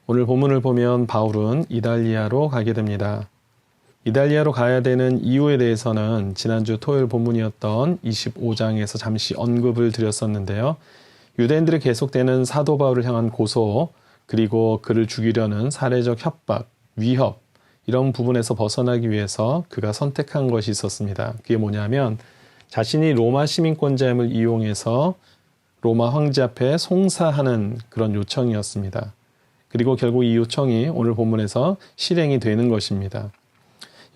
오늘 본문을 보면 바울은 이달리아로 가게 됩니다. 이달리아로 가야 되는 이유에 대해서는 지난주 토요일 본문이었던 25장에서 잠시 언급을 드렸었는데요. 유대인들의 계속되는 사도 바울을 향한 고소, 그리고 그를 죽이려는 사례적 협박, 위협, 이런 부분에서 벗어나기 위해서 그가 선택한 것이 있었습니다. 그게 뭐냐면 자신이 로마 시민권자임을 이용해서 로마 황제 앞에 송사하는 그런 요청이었습니다. 그리고 결국 이 요청이 오늘 본문에서 실행이 되는 것입니다.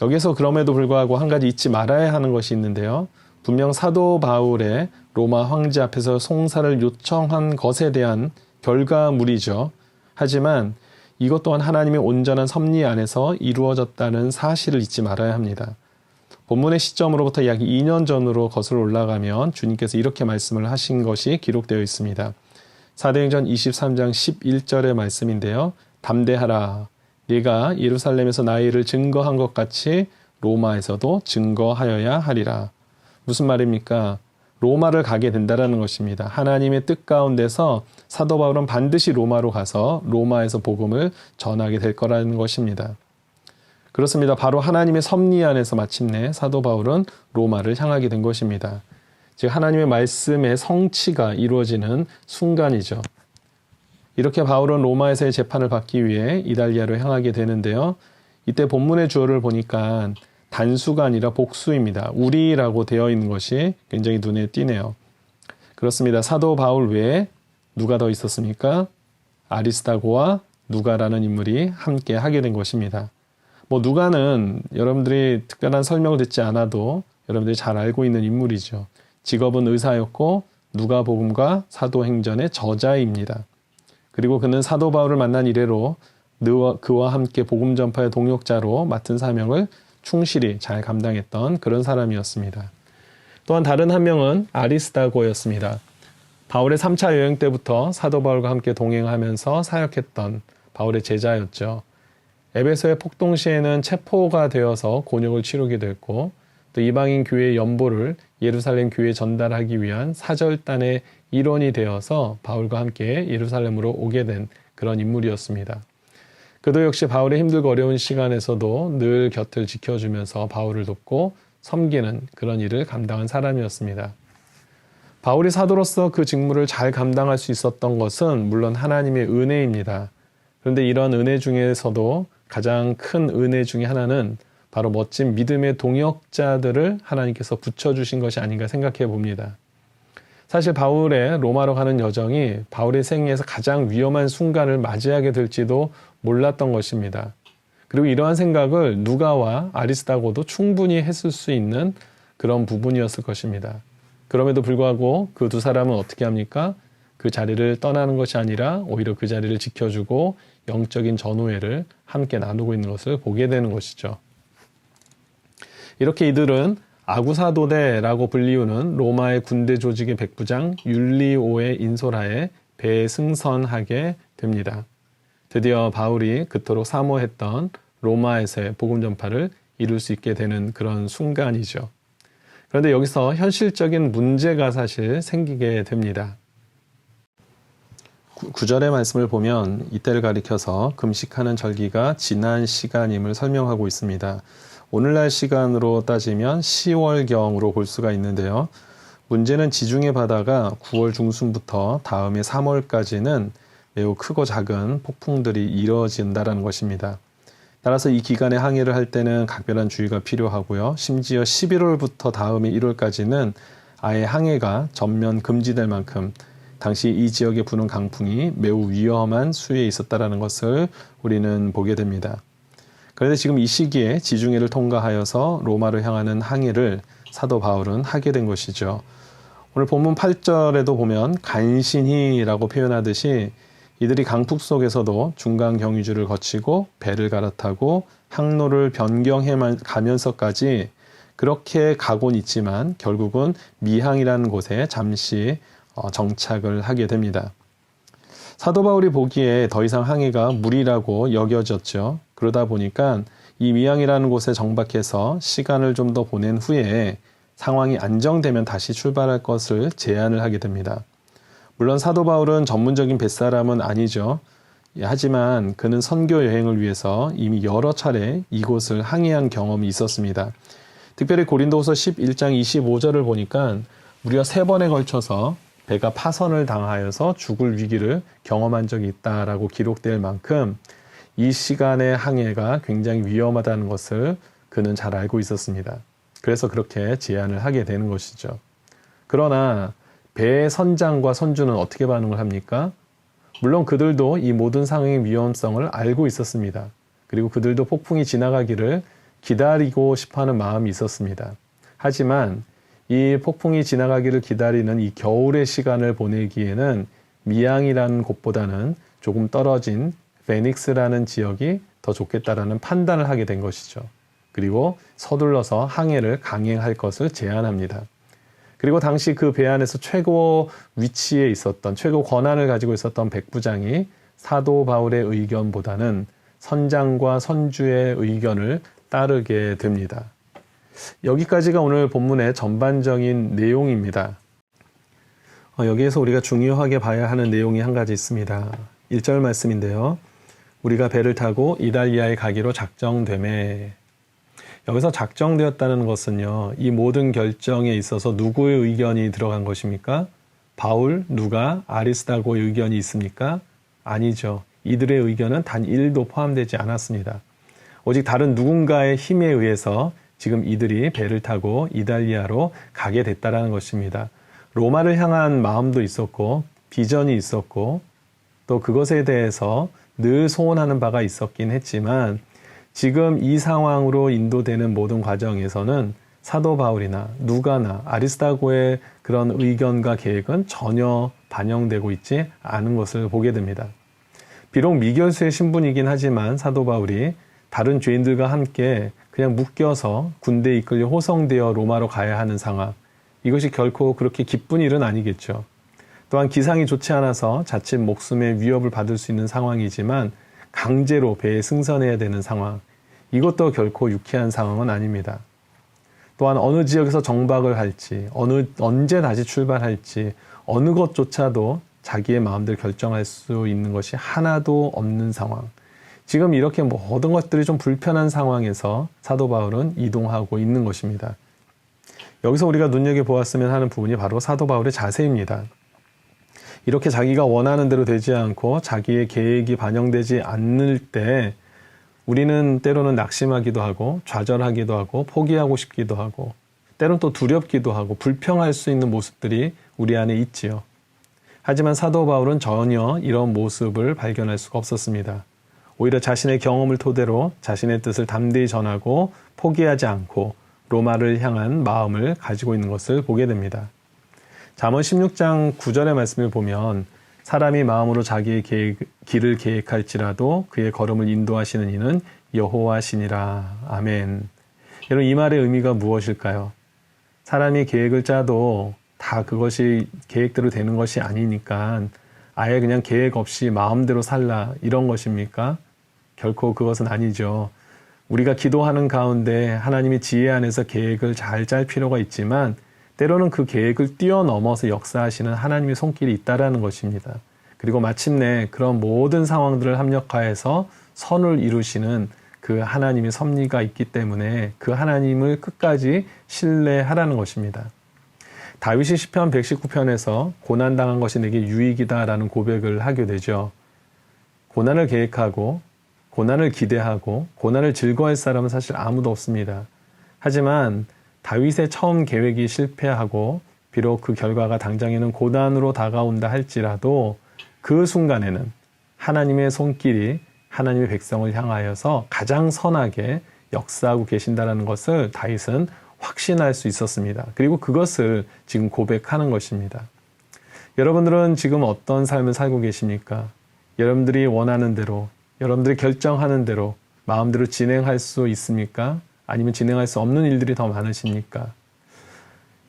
여기서 그럼에도 불구하고 한 가지 잊지 말아야 하는 것이 있는데요. 분명 사도 바울의 로마 황제 앞에서 송사를 요청한 것에 대한 결과물이죠. 하지만 이것 또한 하나님의 온전한 섭리 안에서 이루어졌다는 사실을 잊지 말아야 합니다. 본문의 시점으로부터 약 2년 전으로 거슬러 올라가면 주님께서 이렇게 말씀을 하신 것이 기록되어 있습니다. 사도행전 23장 11절의 말씀인데요. 담대하라. 네가 예루살렘에서 나의 일을 증거한 것 같이 로마에서도 증거하여야 하리라. 무슨 말입니까? 로마를 가게 된다라는 것입니다. 하나님의 뜻 가운데서 사도 바울은 반드시 로마로 가서 로마에서 복음을 전하게 될 거라는 것입니다. 그렇습니다. 바로 하나님의 섭리 안에서 마침내 사도 바울은 로마를 향하게 된 것입니다. 즉 하나님의 말씀의 성취가 이루어지는 순간이죠. 이렇게 바울은 로마에서의 재판을 받기 위해 이달리아로 향하게 되는데요. 이때 본문의 주어를 보니까 단수가 아니라 복수입니다. 우리라고 되어 있는 것이 굉장히 눈에 띄네요. 그렇습니다. 사도 바울 외에 누가 더 있었습니까? 아리스다고와 누가라는 인물이 함께 하게 된 것입니다. 누가는 여러분들이 특별한 설명을 듣지 않아도 여러분들이 잘 알고 있는 인물이죠. 직업은 의사였고 누가복음과 사도행전의 저자입니다. 그리고 그는 사도 바울을 만난 이래로 그와 함께 복음 전파의 동역자로 맡은 사명을 충실히 잘 감당했던 그런 사람이었습니다. 또한 다른 한 명은 아리스다고였습니다. 바울의 3차 여행 때부터 사도 바울과 함께 동행하면서 사역했던 바울의 제자였죠. 에베소의 폭동 시에는 체포가 되어서 곤욕을 치르게 됐고 또 이방인 교회의 연보를 예루살렘 교회에 전달하기 위한 사절단의 일원이 되어서 바울과 함께 예루살렘으로 오게 된 그런 인물이었습니다. 그도 역시 바울의 힘들고 어려운 시간에서도 늘 곁을 지켜주면서 바울을 돕고 섬기는 그런 일을 감당한 사람이었습니다. 바울이 사도로서 그 직무를 잘 감당할 수 있었던 것은 물론 하나님의 은혜입니다. 그런데 이런 은혜 중에서도 가장 큰 은혜 중에 하나는 바로 멋진 믿음의 동역자들을 하나님께서 붙여주신 것이 아닌가 생각해 봅니다. 사실 바울의 로마로 가는 여정이 바울의 생애에서 가장 위험한 순간을 맞이하게 될지도 몰랐던 것입니다. 그리고 이러한 생각을 누가와 아리스다고도 충분히 했을 수 있는 그런 부분이었을 것입니다. 그럼에도 불구하고 그 두 사람은 어떻게 합니까? 그 자리를 떠나는 것이 아니라 오히려 그 자리를 지켜주고 영적인 전우회를 함께 나누고 있는 것을 보게 되는 것이죠. 이렇게 이들은 아구사도대라고 불리우는 로마의 군대 조직의 백부장 율리오의 인솔하에 배에 승선하게 됩니다. 드디어 바울이 그토록 사모했던 로마에서의 복음 전파를 이룰 수 있게 되는 그런 순간이죠. 그런데 여기서 현실적인 문제가 사실 생기게 됩니다. 9절의 말씀을 보면 이때를 가리켜서 금식하는 절기가 지난 시간임을 설명하고 있습니다. 오늘날 시간으로 따지면 10월경으로 볼 수가 있는데요. 문제는 지중해 바다가 9월 중순부터 다음해 3월까지는 매우 크고 작은 폭풍들이 이뤄진다는 것입니다. 따라서 이 기간에 항해를 할 때는 각별한 주의가 필요하고요. 심지어 11월부터 다음해 1월까지는 아예 항해가 전면 금지될 만큼 당시 이 지역에 부는 강풍이 매우 위험한 수위에 있었다는 것을 우리는 보게 됩니다. 그런데 지금 이 시기에 지중해를 통과하여서 로마를 향하는 항해를 사도 바울은 하게 된 것이죠. 오늘 본문 8절에도 보면 간신히라고 표현하듯이 이들이 강풍 속에서도 중간 경유지를 거치고 배를 갈아타고 항로를 변경해 가면서까지 그렇게 가곤 있지만 결국은 미항이라는 곳에 잠시 정착을 하게 됩니다. 사도 바울이 보기에 더 이상 항해가 무리라고 여겨졌죠. 그러다 보니까 이 미항이라는 곳에 정박해서 시간을 좀 더 보낸 후에 상황이 안정되면 다시 출발할 것을 제안을 하게 됩니다. 물론 사도 바울은 전문적인 뱃사람은 아니죠. 하지만 그는 선교 여행을 위해서 이미 여러 차례 이곳을 항해한 경험이 있었습니다. 특별히 고린도후서 11장 25절을 보니까 무려 3번에 걸쳐서 배가 파선을 당하여서 죽을 위기를 경험한 적이 있다라고 기록될 만큼 이 시간의 항해가 굉장히 위험하다는 것을 그는 잘 알고 있었습니다. 그래서 그렇게 제안을 하게 되는 것이죠. 그러나 배의 선장과 선주는 어떻게 반응을 합니까? 물론 그들도 이 모든 상황의 위험성을 알고 있었습니다. 그리고 그들도 폭풍이 지나가기를 기다리고 싶어하는 마음이 있었습니다. 하지만 이 폭풍이 지나가기를 기다리는 이 겨울의 시간을 보내기에는 미양이라는 곳보다는 조금 떨어진 페닉스라는 지역이 더 좋겠다라는 판단을 하게 된 것이죠. 그리고 서둘러서 항해를 강행할 것을 제안합니다. 그리고 당시 그 배 안에서 최고 위치에 있었던, 최고 권한을 가지고 있었던 백부장이 사도 바울의 의견보다는 선장과 선주의 의견을 따르게 됩니다. 여기까지가 오늘 본문의 전반적인 내용입니다. 여기에서 우리가 중요하게 봐야 하는 내용이 한 가지 있습니다. 1절 말씀인데요. 우리가 배를 타고 이달리아에 가기로 작정되매. 여기서 작정되었다는 것은요, 이 모든 결정에 있어서 누구의 의견이 들어간 것입니까? 바울, 누가, 아리스다고의 의견이 있습니까? 아니죠. 이들의 의견은 단 1도 포함되지 않았습니다. 오직 다른 누군가의 힘에 의해서 지금 이들이 배를 타고 이달리아로 가게 됐다는 것입니다. 로마를 향한 마음도 있었고 비전이 있었고 또 그것에 대해서 늘 소원하는 바가 있었긴 했지만 지금 이 상황으로 인도되는 모든 과정에서는 사도 바울이나 누가나 아리스다고의 그런 의견과 계획은 전혀 반영되고 있지 않은 것을 보게 됩니다. 비록 미결수의 신분이긴 하지만 사도 바울이 다른 죄인들과 함께 그냥 묶여서 군대에 이끌려 호송되어 로마로 가야 하는 상황, 이것이 결코 그렇게 기쁜 일은 아니겠죠. 또한 기상이 좋지 않아서 자칫 목숨의 위협을 받을 수 있는 상황이지만 강제로 배에 승선해야 되는 상황, 이것도 결코 유쾌한 상황은 아닙니다. 또한 어느 지역에서 정박을 할지, 언제 다시 출발할지 어느 것조차도 자기의 마음대로 결정할 수 있는 것이 하나도 없는 상황. 지금 이렇게 모든 것들이 좀 불편한 상황에서 사도 바울은 이동하고 있는 것입니다. 여기서 우리가 눈여겨보았으면 하는 부분이 바로 사도 바울의 자세입니다. 이렇게 자기가 원하는 대로 되지 않고 자기의 계획이 반영되지 않을 때 우리는 때로는 낙심하기도 하고 좌절하기도 하고 포기하고 싶기도 하고 때로는 또 두렵기도 하고 불평할 수 있는 모습들이 우리 안에 있지요. 하지만 사도 바울은 전혀 이런 모습을 발견할 수가 없었습니다. 오히려 자신의 경험을 토대로 자신의 뜻을 담대히 전하고 포기하지 않고 로마를 향한 마음을 가지고 있는 것을 보게 됩니다. 잠언 16장 9절의 말씀을 보면 사람이 마음으로 자기의 길을 계획할지라도 그의 걸음을 인도하시는 이는 여호와시니라. 아멘. 여러분, 이 말의 의미가 무엇일까요? 사람이 계획을 짜도 다 그것이 계획대로 되는 것이 아니니까 아예 그냥 계획 없이 마음대로 살라, 이런 것입니까? 결코 그것은 아니죠. 우리가 기도하는 가운데 하나님의 지혜 안에서 계획을 잘 짤 필요가 있지만 때로는 그 계획을 뛰어넘어서 역사하시는 하나님의 손길이 있다라는 것입니다. 그리고 마침내 그런 모든 상황들을 합력하여서 선을 이루시는 그 하나님의 섭리가 있기 때문에 그 하나님을 끝까지 신뢰하라는 것입니다. 다윗이 시편 119편에서 고난당한 것이 내게 유익이다라는 고백을 하게 되죠. 고난을 계획하고 고난을 기대하고 고난을 즐거워할 사람은 사실 아무도 없습니다. 하지만 다윗의 처음 계획이 실패하고 비록 그 결과가 당장에는 고난으로 다가온다 할지라도 그 순간에는 하나님의 손길이 하나님의 백성을 향하여서 가장 선하게 역사하고 계신다는 것을 다윗은 확신할 수 있었습니다. 그리고 그것을 지금 고백하는 것입니다. 여러분들은 지금 어떤 삶을 살고 계십니까? 여러분들이 원하는 대로, 여러분들이 결정하는 대로 마음대로 진행할 수 있습니까? 아니면 진행할 수 없는 일들이 더 많으십니까?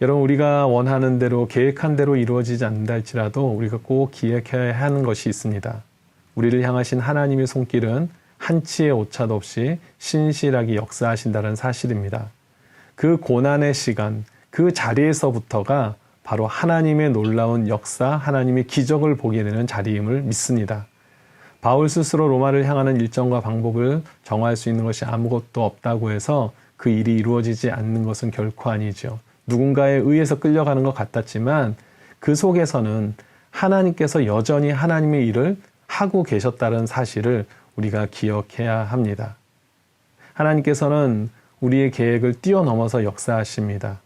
여러분, 우리가 원하는 대로 계획한 대로 이루어지지 않는다 할지라도 우리가 꼭 기억해야 하는 것이 있습니다. 우리를 향하신 하나님의 손길은 한치의 오차도 없이 신실하게 역사하신다는 사실입니다. 그 고난의 시간, 그 자리에서부터가 바로 하나님의 놀라운 역사, 하나님의 기적을 보게 되는 자리임을 믿습니다. 바울 스스로 로마를 향하는 일정과 방법을 정할 수 있는 것이 아무것도 없다고 해서 그 일이 이루어지지 않는 것은 결코 아니죠. 누군가에 의해서 끌려가는 것 같았지만 그 속에서는 하나님께서 여전히 하나님의 일을 하고 계셨다는 사실을 우리가 기억해야 합니다. 하나님께서는 우리의 계획을 뛰어넘어서 역사하십니다.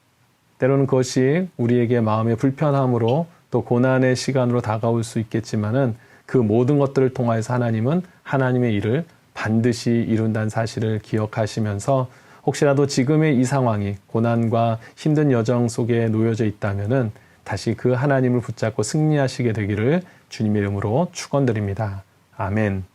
때로는 그것이 우리에게 마음의 불편함으로 또 고난의 시간으로 다가올 수 있겠지만은 그 모든 것들을 통하여서 하나님은 하나님의 일을 반드시 이룬다는 사실을 기억하시면서 혹시라도 지금의 이 상황이 고난과 힘든 여정 속에 놓여져 있다면은 다시 그 하나님을 붙잡고 승리하시게 되기를 주님의 이름으로 축원드립니다. 아멘.